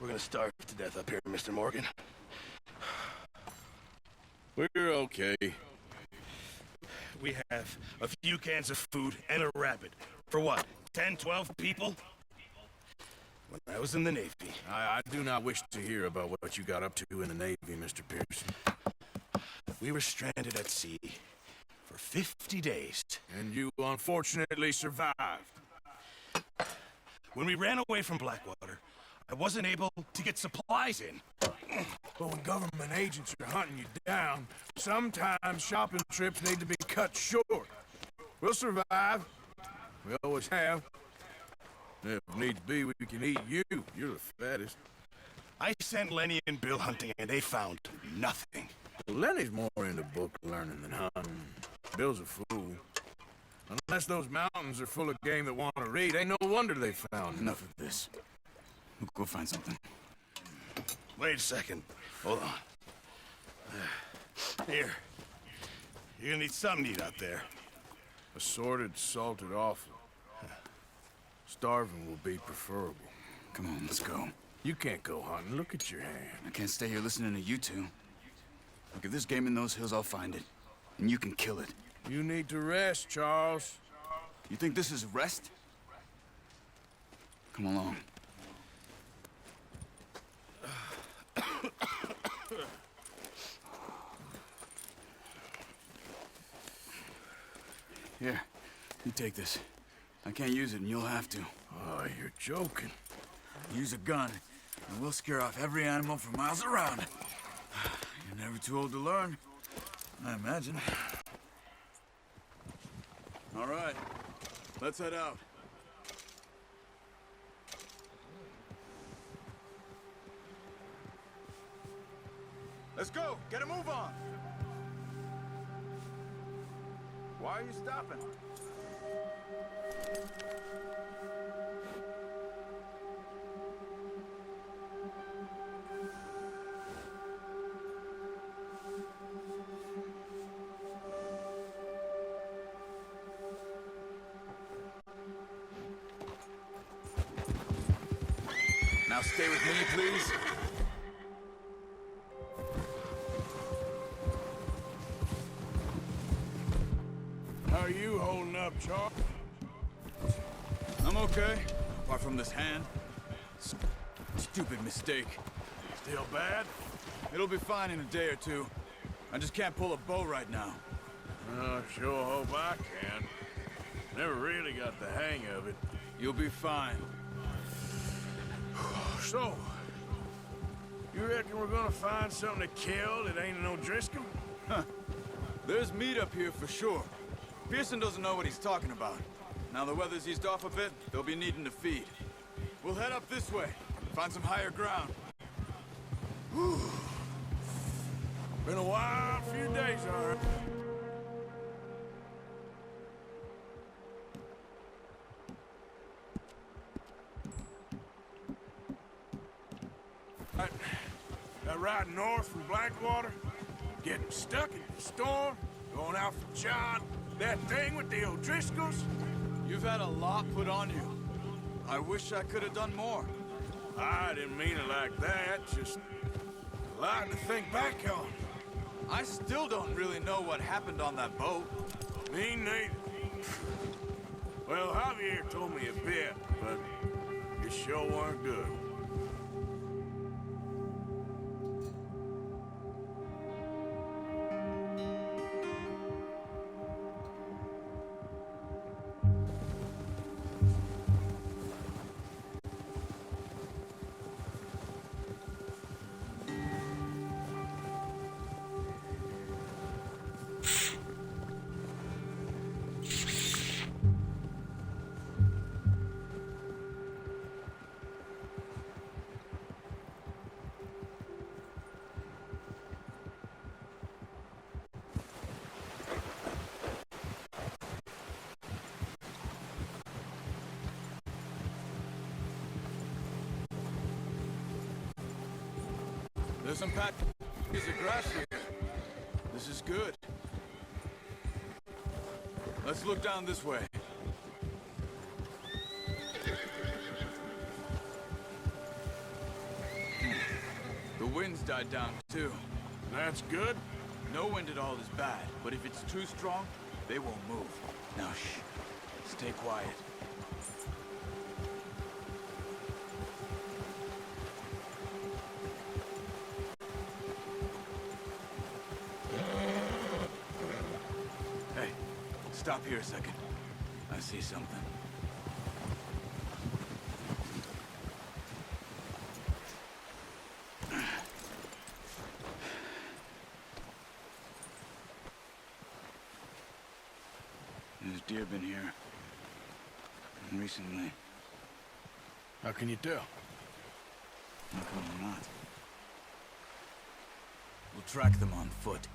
We're gonna starve to death up here, Mr. Morgan. We're okay. We have a few cans of food and a rabbit. For what, 10, 12 people? When I was in the Navy. I do not wish to hear about what you got up to in the Navy, Mr. Pearson. We were stranded at sea for 50 days. And you unfortunately survived. When we ran away from Blackwater, I wasn't able to get supplies in. But when government agents are hunting you down, sometimes shopping trips need to be cut short. We'll survive. We always have. If needs be, we can eat you. You're the fattest. I sent Lenny and Bill hunting, and they found nothing. Lenny's more into book learning than hunting. Bill's a fool. Unless those mountains are full of game that want to read, ain't no wonder they found. Enough of this. We'll go find something. Wait a second. Hold on. Here. You're gonna need something to eat out there. Assorted, salted offal. Starving will be preferable. Come on, let's go. You can't go hunting. Look at your hand. I can't stay here listening to you two. Look, if there's game in those hills, I'll find it. And you can kill it. You need to rest, Charles. You think this is rest? Come along. Here, you take this. I can't use it, and you'll have to. Oh, you're joking. Use a gun, and we'll scare off every animal for miles around. You're never too old to learn, I imagine. All right, let's head out. Let's go! Get a move on! Why are you stopping? Now stay with me, please. How are you holding up, Charles? I'm okay, apart from this hand. Stupid mistake. Still bad? It'll be fine in a day or two. I just can't pull a bow right now. Sure hope I can. Never really got the hang of it. You'll be fine. So, you reckon we're gonna find something to kill that ain't no Driscoll? Huh. There's meat up here for sure. Pearson doesn't know what he's talking about. Now the weather's eased off a bit, they'll be needing to feed. We'll head up this way, find some higher ground. Whew. Been a wild few days, all right. That ride north from Blackwater, getting stuck in the storm, going out for John, that thing with the O'Driscolls. You've had a lot put on you. I wish I could have done more. I didn't mean it like that, just a lot to think back on. I still don't really know what happened on that boat. Me neither. Well, Javier told me a bit, but it sure weren't good. There's some patches of grass here. This is good. Let's look down this way. wind's died down, too. That's good. No wind at all is bad, but if it's too strong, they won't move. Now, shh. Stay quiet. Hey, stop here a second. I see something. There's deer been here. Recently. How can you tell? How come we're not? We'll track them on foot.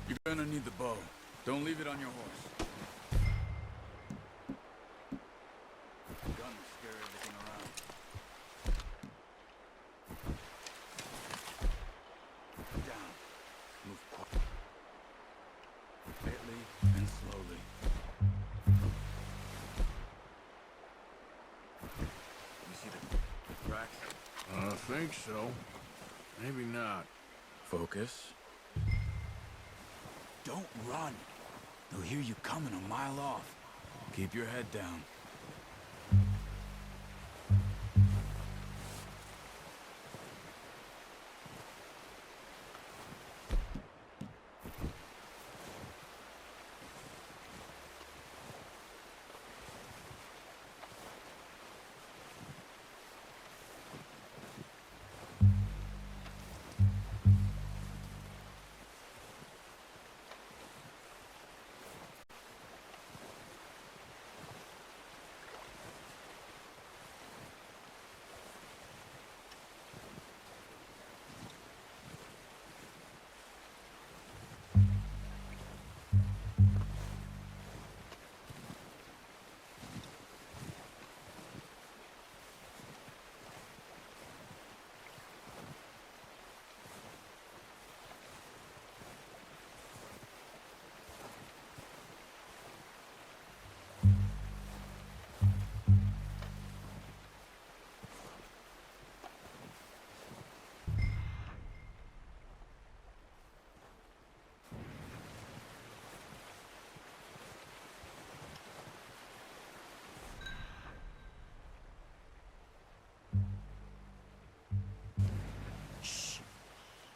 You're gonna need the bow. Don't leave it on your horse. The gun will scare everything around. Down. Move quietly and slowly. You see the cracks? I think so. Maybe not. Focus. Don't run. They'll hear you coming a mile off. Keep your head down.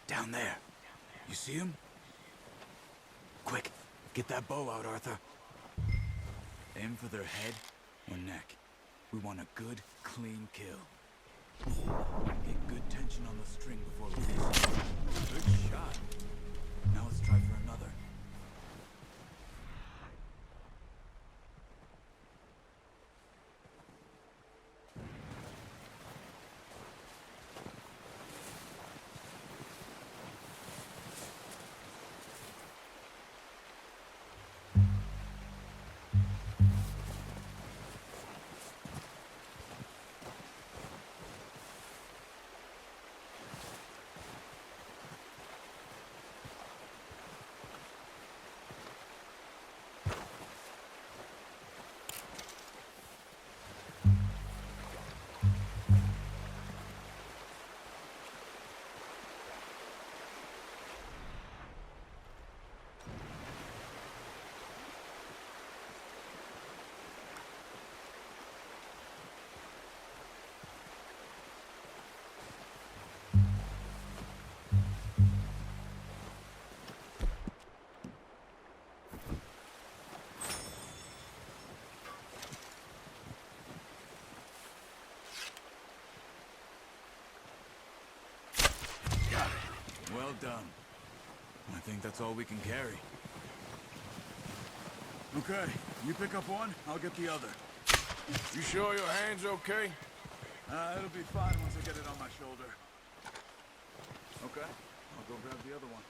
Down there. You see him? Quick, get that bow out, Arthur. Aim for their head or neck. We want a good, clean kill. Get good tension on the string before releasing. Good shot. Now let's try for another. Well done. I think that's all we can carry. Okay, you pick up one, I'll get the other. You sure your hand's okay? It'll be fine once I get it on my shoulder. Okay, I'll go grab the other one.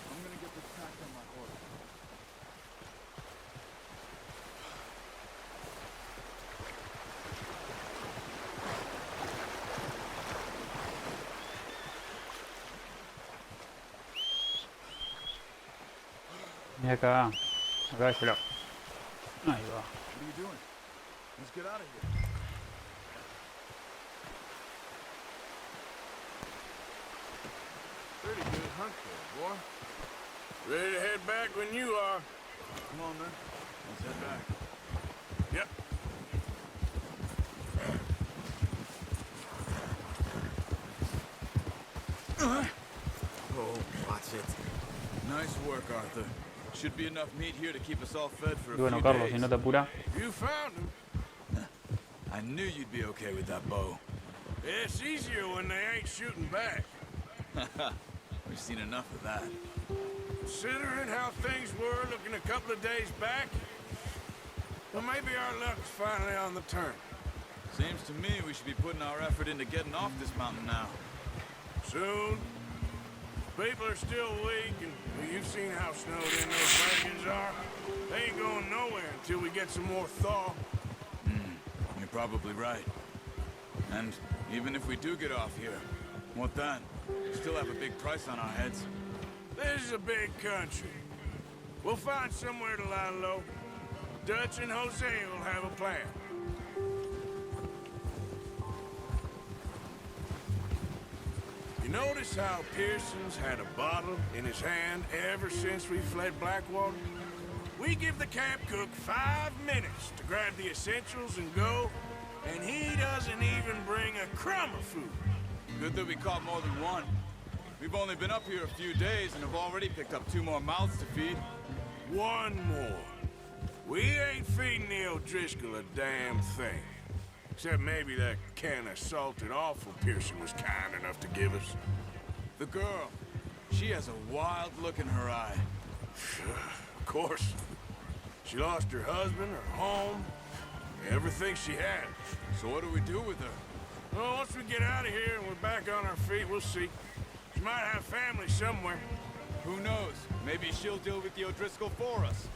I'm gonna get this packed on my horse. Es acá. Acá de ese lado. Ahí va. What are you doing? Let's get out of here. Pretty good hunt there, boy. Ready to head back when you are. Come on, then. Let's head back. Yep. Oh, watch it. Nice work, Arthur. Should be enough meat here to keep us all fed for a Y bueno, few Carlos, days. si no te apura. You found him. I knew you'd be okay with that bow. It's easier when they ain't shooting back. We've seen enough of that. Considering how things were looking a couple of days back, well, maybe our luck's finally on the turn. Seems to me we should be putting our effort into getting off this mountain now. Soon. People are still weak, and well, you've seen how snowed in those wagons are. They ain't going nowhere until we get some more thaw. You're probably right. And even if we do get off here, what then? We still have a big price on our heads. This is a big country. We'll find somewhere to lie low. Dutch and Jose will have a plan. You notice how Pearson's had a bottle in his hand ever since we fled Blackwater? We give the camp cook 5 minutes to grab the essentials and go, and he doesn't even bring a crumb of food. Good that we caught more than one. We've only been up here a few days and have already picked up 2 more mouths to feed. One more. We ain't feeding the O'Driscoll a damn thing. Except maybe that can of salted offal Pearson was kind enough to give us. The girl, she has a wild look in her eye. Of course. She lost her husband, her home, everything she had. So what do we do with her? Well, once we get out of here and we're back on our feet, we'll see. She might have family somewhere. Who knows? Maybe she'll deal with the O'Driscoll for us.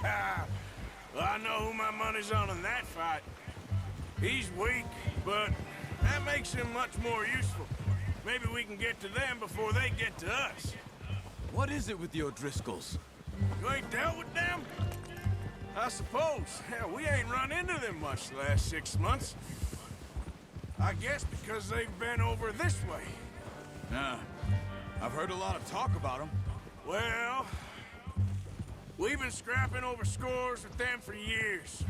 Well, I know who my money's on in that fight. He's weak, but that makes him much more useful. Maybe we can get to them before they get to us. What is it with the O'Driscolls? You ain't dealt with them? I suppose. Hell, we ain't run into them much the last 6 months. I guess because they've been over this way. Nah, I've heard a lot of talk about them. Well, we've been scrapping over scores with them for years.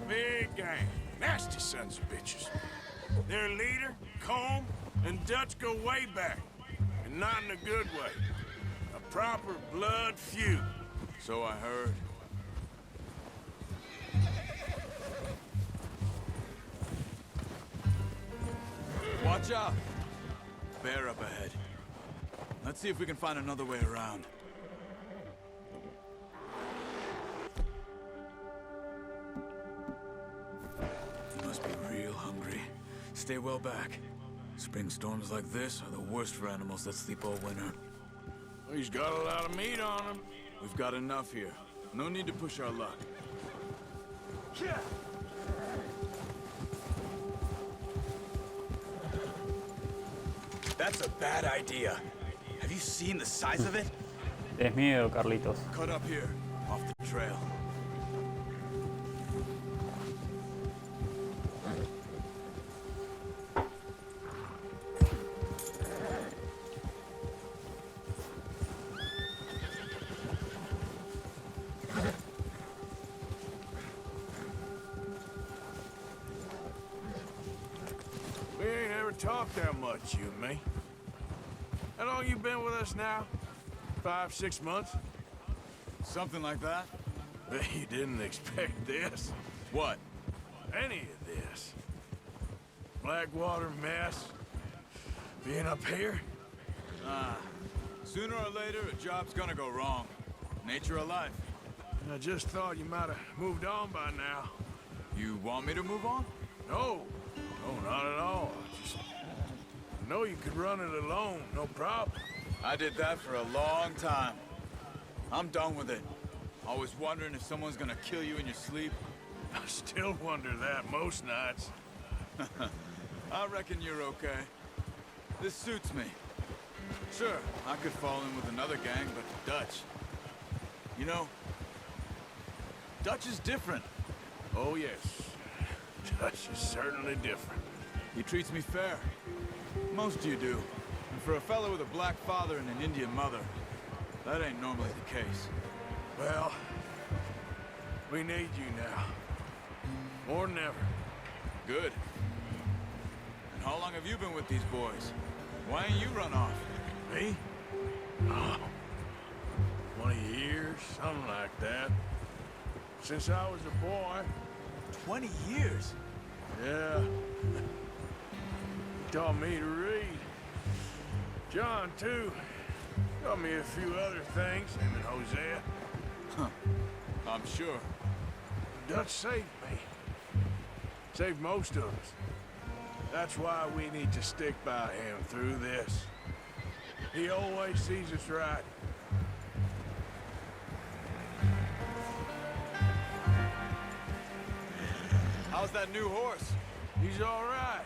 Big gang. Nasty sons of bitches. Their leader, Combe, and Dutch go way back. And not in a good way. A proper blood feud. So I heard. Watch out! Bear up ahead. Let's see if we can find another way around. You must be real hungry. Stay well back. Spring storms like this are the worst for animals that sleep all winter. He's got a lot of meat on him. We've got enough here. No need to push our luck. That's a bad idea. Have you seen the size of it? Tienes miedo, Carlitos. Cut up here, off the trail. We ain't ever talked that much, you and me. How long you been with us now? 5, 6 months? Something like that? Bet you didn't expect this. What? Any of this. Blackwater mess. Being up here? Sooner or later, a job's gonna go wrong. Nature of life. I just thought you might have moved on by now. You want me to move on? No. No, not at all. I know you could run it alone, no problem. I did that for a long time. I'm done with it. Always wondering if someone's gonna kill you in your sleep. I still wonder that most nights. I reckon you're okay. This suits me. Sure, I could fall in with another gang, but the Dutch. You know, Dutch is different. Oh, yes. Dutch is certainly different. He treats me fair. Most of you do. And for a fellow with a black father and an Indian mother, that ain't normally the case. Well, we need you now. More than ever. Good. And how long have you been with these boys? Why ain't you run off? Me? Oh, 20 years, something like that. Since I was a boy. 20 years? Yeah. He taught me to read. John, too. Taught me a few other things, him and Hosea. Huh. I'm sure. Dutch saved me. Saved most of us. That's why we need to stick by him through this. He always sees us right. How's that new horse? He's all right.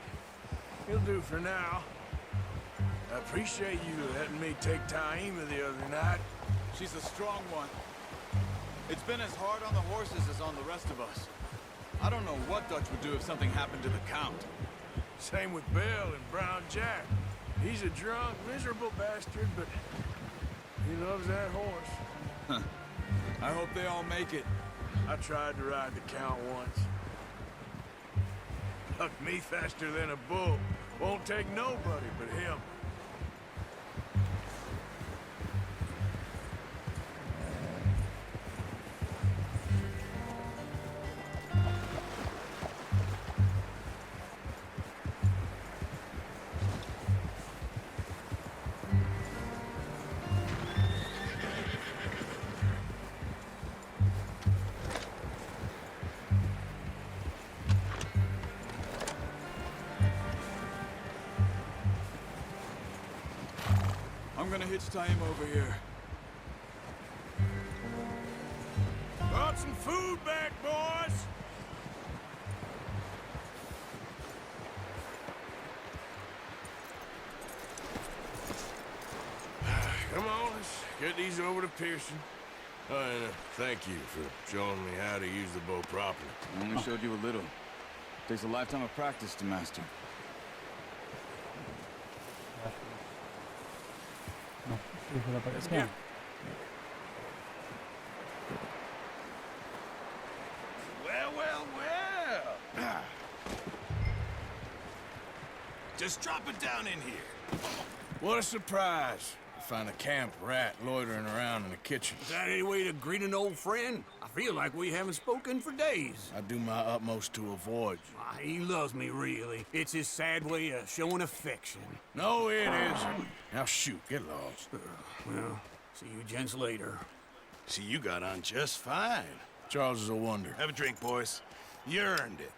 He'll do for now. I appreciate you letting me take Taima the other night. She's a strong one. It's been as hard on the horses as on the rest of us. I don't know what Dutch would do if something happened to the Count. Same with Bill and Brown Jack. He's a drunk, miserable bastard, but he loves that horse. I hope they all make it. I tried to ride the Count once. Hucked me faster than a bull. Won't take nobody but him. I'm gonna hitch Taima over here. Brought some food back, boys! Come on, let's get these over to Pearson. Oh, and thank you for showing me how to use the bow properly. I only showed you a little. Takes a lifetime of practice to master. No, dijo la parecía. Well, well, well. Just drop it down in here. What a surprise. To find a camp rat loitering around in the kitchen. Is that any way to greet an old friend? I feel like we haven't spoken for days. I do my utmost to avoid you. Ah, he loves me, really. It's his sad way of showing affection. No, it isn't. Now shoot, get lost. Well, see you gents later. See, you got on just fine. Charles is a wonder. Have a drink, boys. You earned it.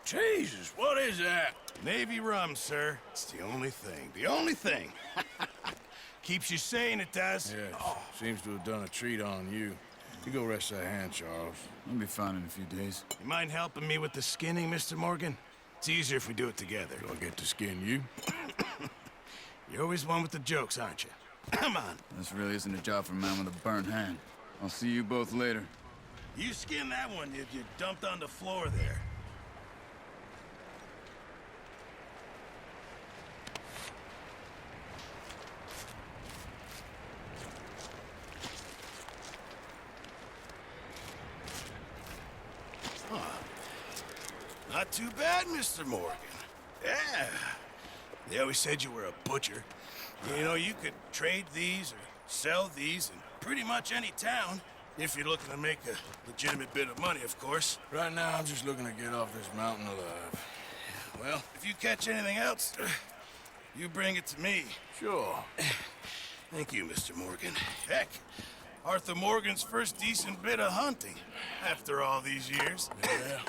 Jesus, what is that? Navy rum, sir. It's the only thing. The only thing. Keeps you sane, it does. Yes, seems to have done a treat on you. You go rest that hand, Charles. I'll be fine in a few days. You mind helping me with the skinning, Mr. Morgan? It's easier if we do it together. Do I get to skin you? You're always one with the jokes, aren't you? Come on. This really isn't a job for a man with a burnt hand. I'll see you both later. You skin that one you dumped on the floor there. Not too bad, Mr. Morgan. Yeah. They always said you were a butcher. You know, you could trade these or sell these in pretty much any town. If you're looking to make a legitimate bit of money, of course. Right now, I'm just looking to get off this mountain alive. Well, if you catch anything else, you bring it to me. Sure. Thank you, Mr. Morgan. Heck, Arthur Morgan's first decent bit of hunting after all these years. Yeah.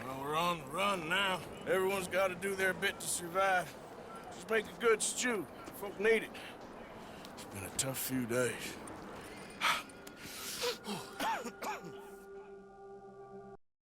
Well, we're on the run now. Everyone's got to do their bit to survive. Just make a good stew. Folk need it. It's been a tough few days.